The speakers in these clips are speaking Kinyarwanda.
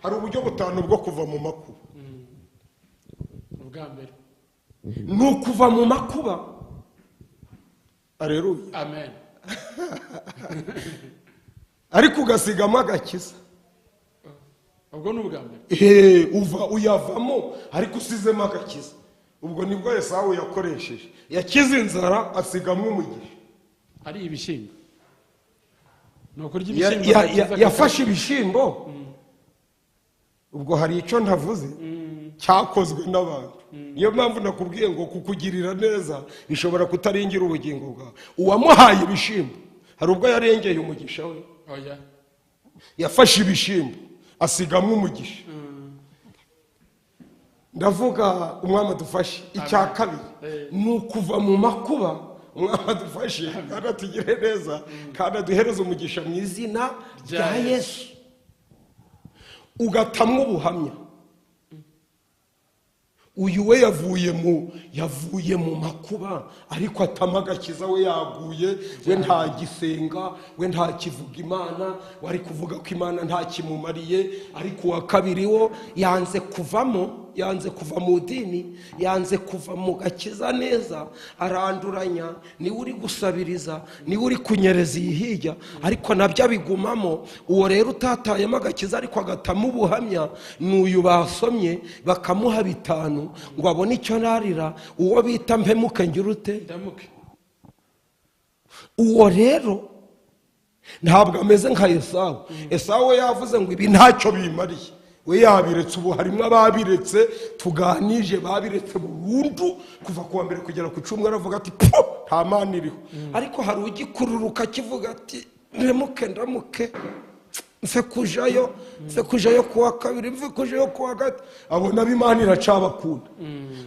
hari uburyo butanu bwo kuva mu makuba. ubwa mbere ni ukuva mu makuba. Aleluya, amen. ariko ugasigamo agakiza. ubwo ni ubwa mbere. Uva uyavamo ariko usizemo agakiza. Ubwo nibwo Esawu yakoresheje, yakize inzara asigamo umugisha. hari ibishyimbo, ni ukurya ibishyimbo. Yafashe ibishyimbo. Ubwo hari icyo ntavuze cyakozwe n'abantu. Niyo mpamvu nakubwiye ngo kukugirira neza bishobora kutaringira ubugingo bwawe. Uwamuhaye ibishyimbo hari ubwo yarengeye umugisha we. oya, Yafashe ibishyimbo asigamo umugisha. Ndavuga umwami adufashe. Icya kabiri ni ukuva mu makuba. Umwami adufashe kandi atugire neza kandi aduhereze umugisha mu izina rya Yesu. Ugatamwa ubuhamya. Uyu we yavuye mu makuba ariko atama agakiza. We yaguye, we nta gisenga, we nta kivuga Imana, wari kuvuga ko Imana nta kimumariye. Ariko uwa kabiri wo yanze kuvamo, yanze kuva mu dini, yanze kuva mu gakiza neza, aranduranya. Niwe uri gusabiriza, niwe uri kunyereza iyi hirya, ariko nabyo abigumamo. Uwo rero utatayemo agakiza ariko agatama ubuhamya, n'uyu basomye bakamuha 5 ngo abone icyo narira. Uwo bita mpemuke ngira ute? ndamuke. Uwo rero ntabwo ameze nka Esawu. Esawu yavuze ngo ibi ntacyo bimariye, we yabiretse. Ubu harimo ababiretse tuganije, babiretse burundu kuva kuwa mbere kugera ku cyumweru. Aravuga ati nta Mana iriho. Ariko hari ugikururuka kivuga ati mpemuke ndamuke, mfe kujayo kuwa kabiri, mfe kujayo kuwa gatatu. Abona Imana iracabakunda.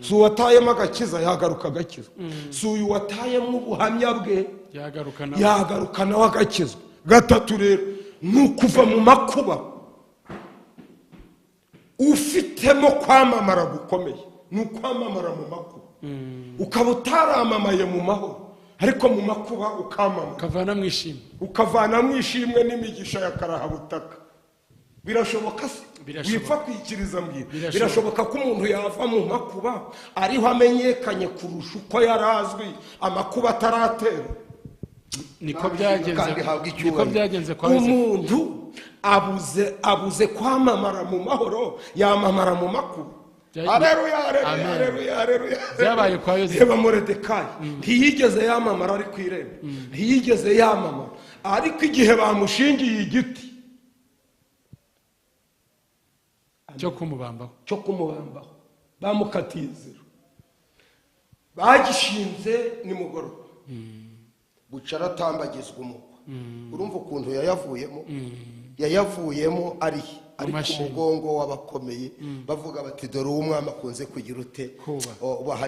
Si uwatayemo agakiza yagaruka agakiza. Si uyu watayemo ubuhamya bwe yagaruka nawe agakizwa. Gatatu rero ni ukuva mu makuba ufitemo kwamamara gukomeye. Ni ukwamamara mu makuba. Ukaba utaramamaye mu mahoro ariko mu makuba ukamama, ukavana mwishimwe n'imigisha ya karahabutaka. Birashoboka se? Wipfa kwikiriza mbwira. Birashoboka ko umuntu yava mu makuba ariho amenyekanye kurusha uko yarazwi amakuba ataratera. niko byagenze kwa Yosefu. Umuntu abuze kwamamara mu mahoro, yamamara mu makuba. Haleluya. Byabaye kwa Yosefu. Reba Moridekayi, ntiyigeze yamamara ari ku irembo, ntiyigeze yamamara. Ariko igihe bamushingiye igiti cyo kumubambaho, bamukatiye izero, bagishinze nimugoroba, buca aratambagizwa umugwa. Urumva ukuntu yayavuyemo ari ku mugongo w'abakomeye, bavuga bati dore umwami akunze kugira ute,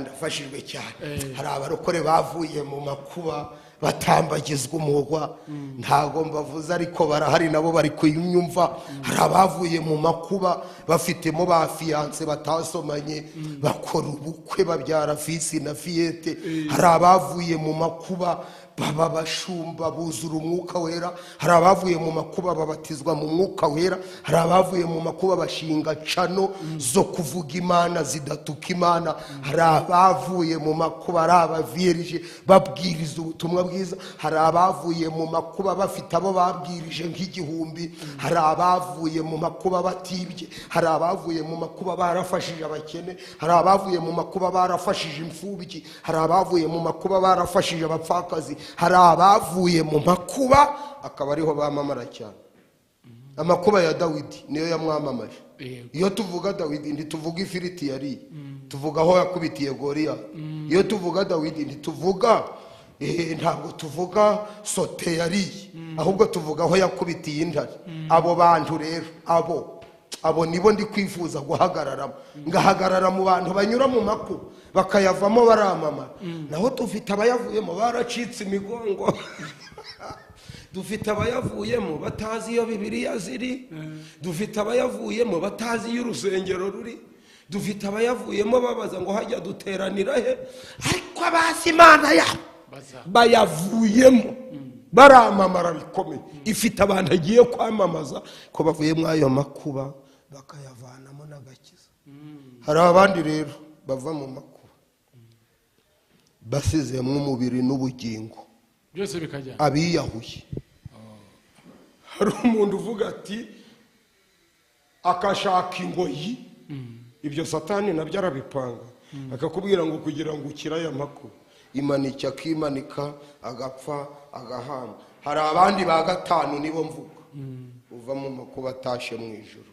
ndafashijwe cyane. Hari abarokore bavuye mu makuba batambagizwa umugwa, ntago mbavuze ariko barahari nabo bari kunyumva. Hari abavuye mu makuba bafitemo ba fiance batasomanye, bakora ubukwe babyara fisi na fiyete. Hari abavuye mu makuba baba bashumba buzura umwuka wera. Hari abavuye mu makuba babatizwa mu mwuka wera. Hari abavuye mu makuba bashinga cano zo kuvuga Imana zidatuka Imana. Hari abavuye mu makuba ari abavierge babwiriza ubutumwa bwiza. Hari abavuye mu makuba bafite abo babwirije nk'igihumbi. Hari abavuye mu makuba batibye. Hari abavuye mu makuba barafashije abakene. Hari abavuye mu makuba barafashije imfubyi. Hari abavuye mu makuba barafashije abapfakazi. Hari abavuye mu makuba akaba ariho bamamara cyane. Amakuba ya Dawidi niyo yamwamamaje. Iyo tuvuga Dawidi ntituvuga ifiriti yari, tuvuga aho yakubitiye Goliya. Iyo tuvuga Dawidi ntituvuga ntabwo tuvuga sote yari, ahubwo tuvuga aho yakubitiye intare. Abo bantu rero abo nibo ndi kwifuza guhagararamo. Ngahagarara mu bantu banyura mu makuba bakayavamo baramamara. Naho dufite abayavuyemo baracitse imigongo. Dufite abayavuyemo batazi iyo Bibiliya ziri. Dufite abayavuyemo batazi iyo urusengero ruri. Dufite abayavuyemo babaza ngo hajya duteranira he, ariko abazi Imana yabo bayavuyemo baramamara bikomeye. Ifite abantu agiye kwamamaza ko bavuye muri ayo makuba bakayavanamo n'agakiza. Hari abandi rero bava mu makuba basizemo umubiri n'ubugingo byose bikajya abiyahuye. hari umuntu uvuga ati akashaka ingoyi, ibyo satani nabyo arabipanga, akakubwira ngo kugira ngo ukire aya makuba imanika akimanika agapfa agahamba. Hari abandi ba gatanu nibo mvuga uva mu makuba atashe mu ijuru.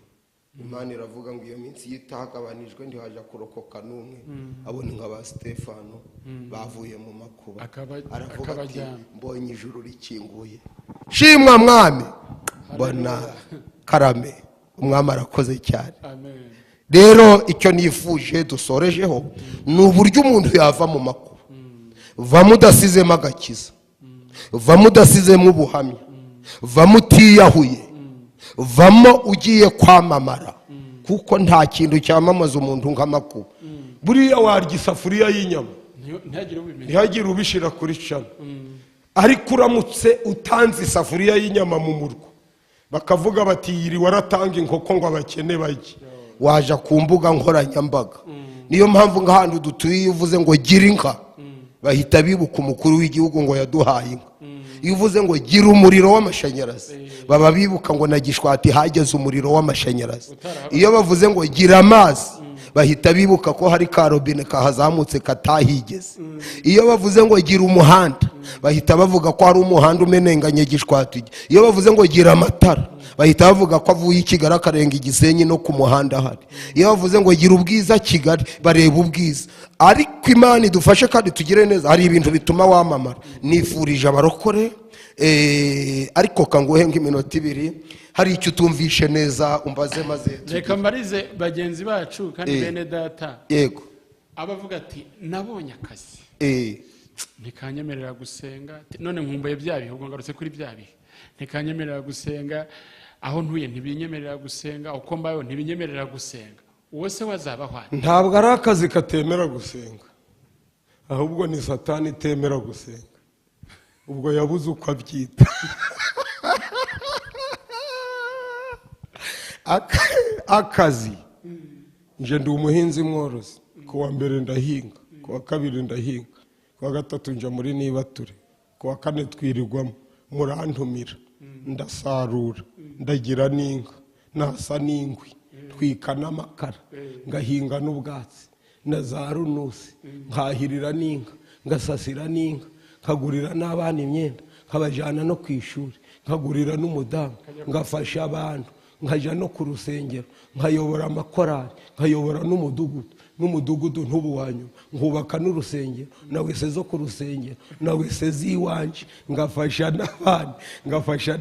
Imana iravuga ngo iyo minsi yitagabanijwe ntihaja kurokoka n'umwe. Abo ni nk'aba Stefano bavuye mu makuba, aravuga ati mbonye ijuru rikinguye, shimwa mwami, mbona karame, umwami arakoze cyane. amen. Rero icyo nifuje dusorejeho ni uburyo umuntu yava mu makuba. Va mudasizemo agakiza, va mudasizemo ubuhamya, va mutiyahuye, vamo ugiye kwamamara, kuko nta kintu cyamamaza umuntu nk'amakuba. buriya warya isafuriya y'inyama ntihagire ubishira kuri cana, ariko uramutse utanze isafuriya y'inyama mu murwa bakavuga bati yiri waratanga inkoko ngo abakene bajye, waja ku mbuga nkoranyambaga. Niyo mpamvu nk'ahantu dutuye iyo uvuze ngo gira inka bahita bibuka umukuru w'igihugu ngo yaduhaye inka. Iyo uvuze ngo gira umuriro w'amashanyarazi baba bibuka ngo na Gishwati hageze umuriro w'amashanyarazi. Iyo bavuze ngo gira amazi bahita bibuka ko hari ka robine kahazamutse katahigeze. Iyo bavuze ngo gira umuhanda bahita bavuga ko hari umuhanda umenenganye Gishwati. Iyo bavuze ngo gira amatara bahita bavuga ko avuye Kigali akarenga Igisenyi no ku muhanda hari. Iyo bavuze ngo gira ubwiza Kigali bareba ubwiza. Ariko Imana idufashe kandi tugire neza, hari ibintu bituma wamamara. Nifurije abarokore ariko kanguhe nk'iminota 2, hari icyo utumvishe neza umbaze maze reka mbarize bagenzi bacu kandi bene data. Yego. Abavuga ati nabonye akazi ntikanyemerera gusenga, none nkumbuye bya bihe, ubwo ngarutse kuri bya bihe, ntikanyemerera gusenga, aho ntuye ntibinyemerera gusenga, uko mbayeho ntibinyemerera gusenga. Uwo se wazabaho ate? ntabwo ari akazi katemera gusenga, ahubwo ni satani itemera gusenga. ubwo yabuze uko abyita. akazi nje ndi umuhinzi mworozi, kuwa mbere ndahinga, kuwa kabiri ndahinga, kuwa gatatu nja muri nibature, kuwa kane twirirwamo, murantumira, ndasarura, ndagira n'inka, nasa n'ingwi, twika n'amakara, ngahinga n'ubwatsi na za runusi, nkahirira n'inka, ngasasira n'inka, nkagurira n'abana imyenda, nkabajyana no ku ishuri, nkagurira n'umudamu, ngafasha abantu, nkajya no ku rusengero, nkayobora amakorari, nkayobora n'umudugudu ntubu wanyuma, nkubaka n'urusengero, na wese zo ku rusengero, na wese z'iwanje, ngafasha n'abandi, ngafasha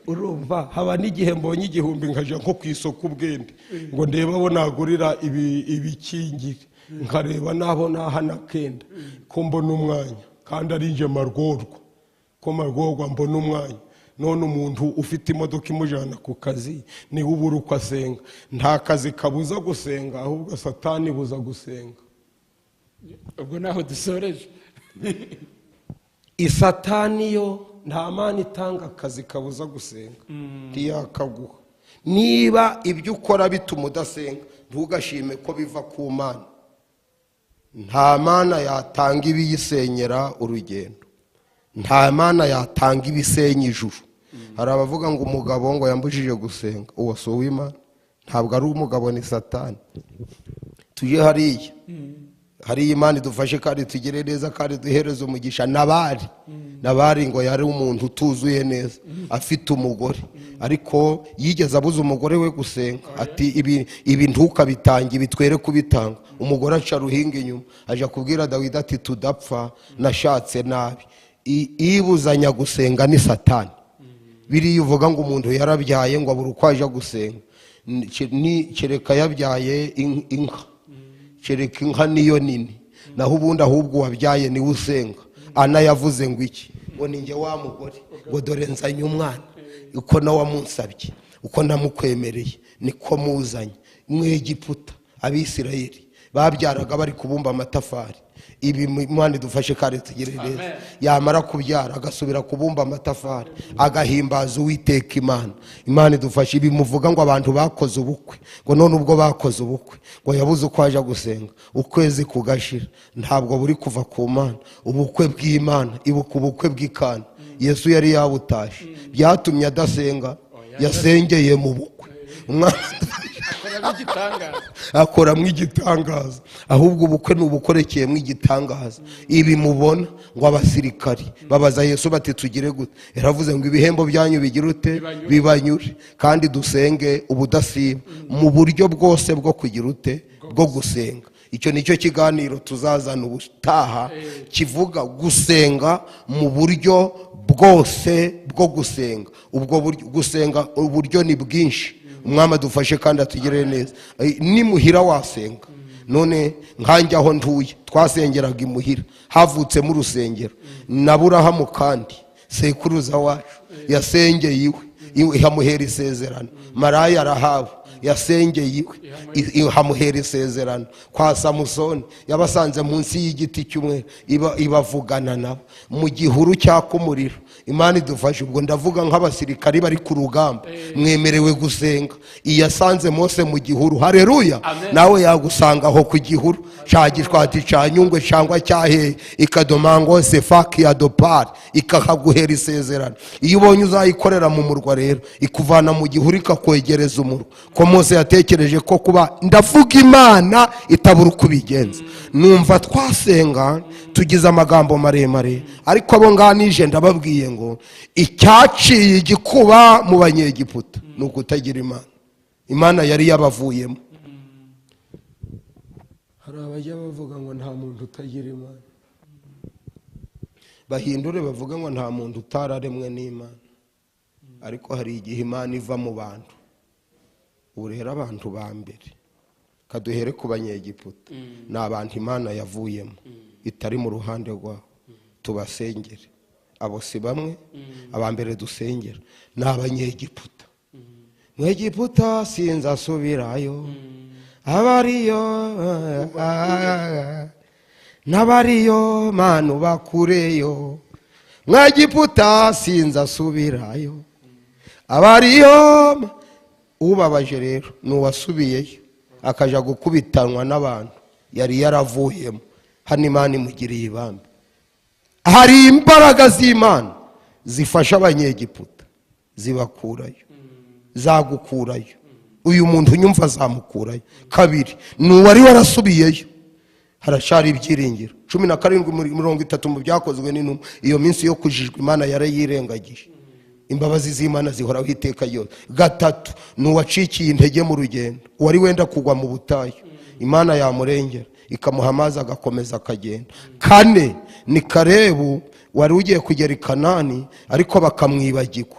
urumva. Haba n'igihe mbonye 1000 nkajya nko ku isoko ubwende ngo ndeba abo nagurira ibikingiri, nkareba nabo nahana kenda ko mbona umwanya, kandi ari nje marworwa ko marworwa mbona umwanya. None umuntu ufite imodoka imujyana ku kazi niwe ubura uko asenga. Nta kazi kabuza gusenga, ahubwo satani buza gusenga. Ubwo naho dusoreje. Isatani yo nta mana itanga akazi kabuza gusenga, ntiyakaguha. Niba ibyo ukora bituma udasenga, ntugashime ko biva ku Mana. Nta mana yatanga ibiyisenyera urugendo, nta mana yatanga ibisenya ijuru. Hari abavuga ngo umugabo ngo yambujije gusenga, uwo si uw'Imana, ntabwo ari umugabo, ni satani. Tujye hariya Imana idufashe kandi tugire neza kandi duhereze umugisha. Nabari ngo yari umuntu utuzuye neza, afite umugore, ariko yigeze abuza umugore we gusenga, ati ibi ntukabitange, ibitwere kubitanga. Umugore aca ruhinga inyuma, aja kubwira Dawidi ati tudapfa, nashatse nabi. Ibuzanya gusenga ni satani. Biriya uvuga ngo umuntu yarabyaye ngo abura uko aja gusenga, kereka yabyaye inka, kereka inka niyo nini, naho ubundi ahubwo wabyaye niwe usenga. Ana yavuze ngo iki? Ngo ninjye wa mugore, ngo dore nzanye umwana, uko nawe wamunsabye, uko namukwemereye niko muzanye. Mu Egiputa Abisirayeli babyaraga bari kubumba amatafari. Ibi Imana idufashe kandi tugire neza. Yamara kubyara agasubira kubumba amatafari agahimbaza Uwiteka Imana. Imana idufashe. Ibi muvuga ngo abantu bakoze ubukwe, ngo none ubwo bakoze ubukwe ngo yabuze uko aja gusenga, ukwezi kugashira, ntabwo buri kuva ku Mana. Ubukwe bw'Imana, ibuka ubukwe bw'Ikana Yesu yari yabutashe, byatumye adasenga, yasengeye mu bukwe. Akoramwo igitangaza. Ahubwo ubukwe n'ubukorekeyemo igitangaza. Ibi mubona ngo abasirikari babaza Yesu bati tugire gute, yaravuze ngo ibihembo byanyu bigira ute, bibanyure, kandi dusenge ubudasiba mu buryo bwose bwo kugira ute, bwo gusenga. Icyo nicyo kiganiro tuzazana ubutaha kivuga gusenga mu buryo bwose bwo gusenga. Ubwo gusenga uburyo ni bwinshi. Umwami adufashe kandi atugirire neza. Nimuhira wasenga. None nkanjye aho ntuye twasengeraga imuhira, havutse mu rusengero na Burahamu, kandi sekuruza wacu yasengeye iwe hamuhera isezerano. Maraya Rahabu yasengeye iwe hamuhera isezerano. Kwa Samusoni yabasanze munsi y'igiti cy'umwe ibavugana nabo mu gihuru cyaka umuriro. Imana idufashe. Ubwo ndavuga nk'abasirikari bari ku rugamba, mwemerewe gusenga. Iyasanze Mose mu gihuru, haleluya, nawe yagusanga aho ku gihuru cya Gishwati cya Nyungwe cyangwa cyahe ikadomango Sefaki ya Dopari ikahaguhera isezerano. Iyo ubonye uzayikorera mu murwa rero, ikuvana mu gihuru ikakwegereza umurwa. Ko Mose yatekereje ko kuba ndavuga Imana itabura kubigenza. Numva twasenga tugize amagambo maremare, ariko abo nganije ndababwiye ngo icyaciye igikuba mu Banyegiputa ni ukutagira Imana. Imana yari yabavuyemo. Hari abajya bavuga ngo nta muntu utagira Imana, bahindure bavuga ngo nta muntu utararemwe n'Imana. Ariko hari igihe Imana iva mu bantu. Ubu rero abantu ba mbere kaduhere ku Banyegiputa ni abantu Imana yavuyemo itari mu ruhande rwabo. Tubasengere. Abo si bamwe. Abambere dusengera ni Abanyegiputa. Mwegiputa sinzasubirayo, abariyo n'abariyo manu bakureyo. Mwegiputa sinzasubirayo, abariyo. Ubabaje rero n'uwasubiyeyo akaja gukubitanwa n'abantu yari yaravuyemo. Hano Imana imugiriye ibambe. Hari imbaraga z'Imana zifasha Abanyegiputa zibakurayo, zagukurayo. Uyu muntu unyumva azamukurayo. Kabiri n'uwari warasubiyeyo, harashari ibyiringiro. 17:30 mu byakozwe n'intumwa. Iyo minsi yo kujijwa Imana yarayirengagije. Imbabazi z'Imana zihoraho iteka yose. Gatatu n'uwacikiye intege mu rugendo, wari wenda kugwa mu butayu, Imana yamurengera ikamuha amazi agakomeza akagenda. Kane ni Karebu wari ugiye kugera i Kanani ariko bakamwibagirwa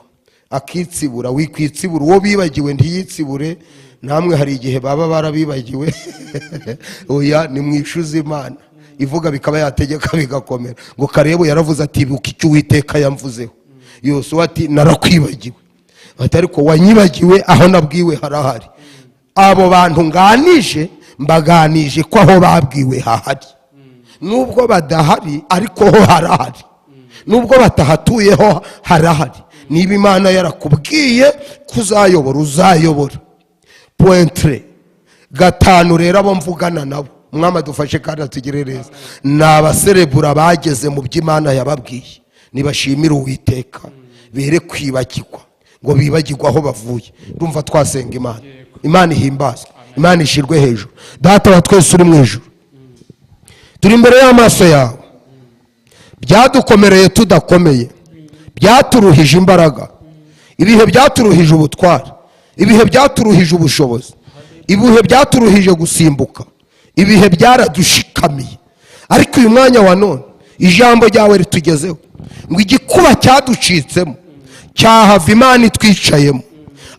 akitsibura. Wikwitsibura uwo bibagiwe ntiyitsibure. Namwe hari igihe baba barabibagiwe. Oya, ni mwishuza Imana ivuga bikaba yategeka bigakomera. Ngo Karebu yaravuze ati buka icyo Uwiteka yamvuzeho. Yosuwa ati narakwibagiwe. Ati ariko wanyibagiwe aho nabwiwe harahari. Abo bantu nganije mbaganije ko aho babwiwe hahari. Nubwo badahari ariko ho harahari. Nubwo batahatuyeho harahari. Niba Imana yarakubwiye kuzayobora uzayobora. Pointre. Gatanu rero abo mvugana nabo, Umwami adufashe kandi atugire neza, n'abaserebura bageze mu by'Imana yababwiye. Nibashimira Uwiteka bere kwibagirwa, ngo bibagirwa aho bavuye. Ndumva twasenga Imana. Imana ihimbazwe, Imana ishirwe hejuru. Data wa twese uri mu ijuru, turi imbere y'amaso yawe. Byadukomereye tudakomeye, byaturuhije imbaraga, ibihe byaturuhije ubutwari, ibihe byaturuhije ubushobozi, ibihe byaturuhije gusimbuka, ibihe byaradushikamiye. Ariko uyu mwanya wa none ijambo ryawe ritugezeho ngo igikuba cyaducitsemo cyahava Imana itwicayemo.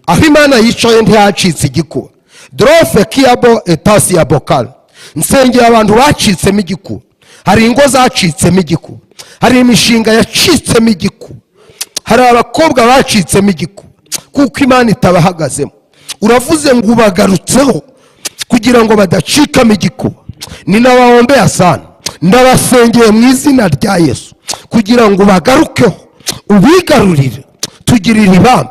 Aho Imana yicaye ntiyacitse igikuba. Drofe kiabo etasi ya bokal. Nsengera abantu bacitsemo igikuba. Hari ingo zacitsemo igikuba, hari imishinga yacitsemo igikuba, hari abakobwa bacitsemo igikuba kuko Imana itabahagazemo. Uravuze ngo ubagarutseho kugira ngo badacikamo igikuba. ninawaombea sana, ndabasengeye mu izina rya Yesu kugira ngo bagarukeho, ubigarurire, tugirire ibambe,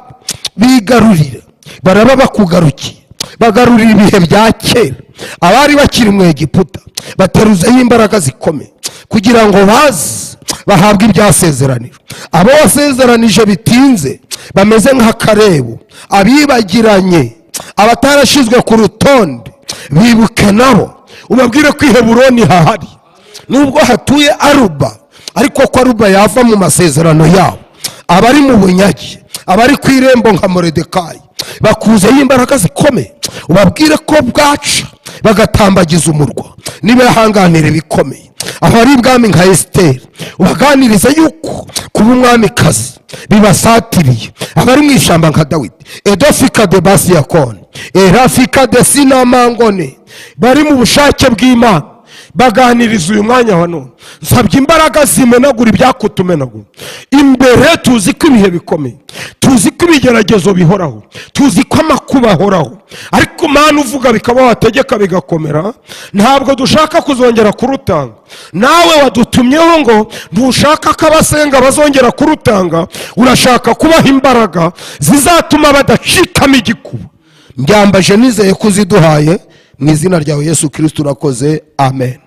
bigarurire. Baraba bakugarukiye, bagarurira ibihe bya kera, abari bakiri mu Egiputa, bateruzeho imbaraga zikomeye kugira ngo baze bahabwe ibyasezeranijwe. Abo wasezeranije bitinze bameze nka Kalebu, abibagiranye, abatarashizwe ku rutonde, bibuke nabo, ubabwire ko i Heburoni hahari, nubwo hatuye Aruba, ariko ko Aruba yava mu masezerano yabo. Abari mu bunyage, abari ku irembo nka Moridekayi, bakuzeho imbaraga zikomeye, ubabwire ko bwaca bagatambagiza umurwa, nibahanganire bikomeye. Aho ari ibwami nka Esiteri, ubaganiriza yuko kuba umwamikazi bibasatiriye. Abari mu ishyamba nka Dawidi, Edofika de Basiyakoni, Erafika de Sinamangone, bari mu bushake bw'Imana, baganiriza uyu mwanya wa none. Nsabye imbaraga zimenagura ibyakutumenagura. Imbere tuzi ko ibihe bikomeye, tuzi ko ibigeragezo bihoraho, tuzi ko amakuba ahoraho, ariko Mana uvuga bikaba, wategeka bigakomera. Ntabwo dushaka kuzongera kurutanga. Nawe wadutumyeho ngo ntushaka ko abasenga bazongera kurutanga, urashaka kubaha imbaraga zizatuma badacikamo igikuba. Mbyambaje nizeye ko uziduhaye mu izina ryawe Yesu Kristo, urakoze. Amen.